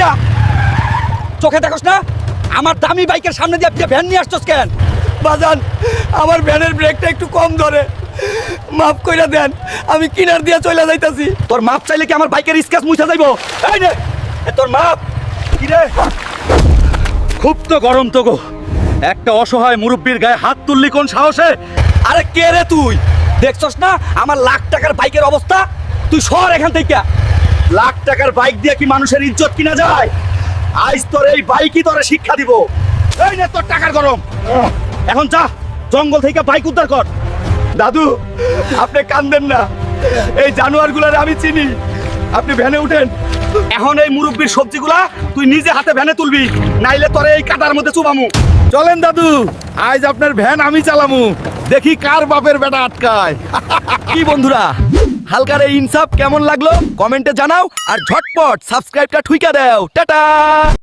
কইরা চোখে দেখোস না আমার দামি বাইকের সামনে দিয়ে আপনি ভ্যান নিয়ে আসছস কেন? বাজান আমার ভ্যানের ব্রেকটা একটু কম ধরে, মাফ কইরা দেন, আমি কিনার দিয়া চলে যাইতাছি। তোর মাপ চাইলে কি আমার বাইকের স্ক্র্যাচ মুছা যাইবো? এই নে তোর মাপ। কি রে খুব তো গরম তো গো, একটা অসহায় মুরব্বির গায়ে হাত তুললি কোন সাহসে? আরে কে রে তুই? দেখছস না আমার লাখ টাকার বাইকের অবস্থা? তুই সর এখান থেকে। লাখ টাকার বাইক দিয়ে কি মানুষের ইজ্জত কিনা যায়? আজ তোর এই বাইকই তোরে শিক্ষা দিব। এই নে তোর টাকার গরম, এখন যা জঙ্গল থেকে বাইক উদ্ধার কর। দাদু আপনি কান্দেন না, এই জানোয়ারগুলারে আমি চিনি, আপনি ভ্যানে উঠেন। এখন এই মুরব্বির সবজিগুলা তুই নিজে হাতে ভ্যানে তুলবি, নাইলে তোরে এই কাটার মধ্যে চুবামু। চলেন দাদু, আজ আপনার ভ্যান আমি চালামু, দেখি কার বাপের বেটা আটকায়। কি বন্ধুরা, হালকার এই ইনসাফ কেমন লাগলো কমেন্টে জানাও, আর ঝটপট সাবস্ক্রাইবটা ঠুইকা দাও। টাটা।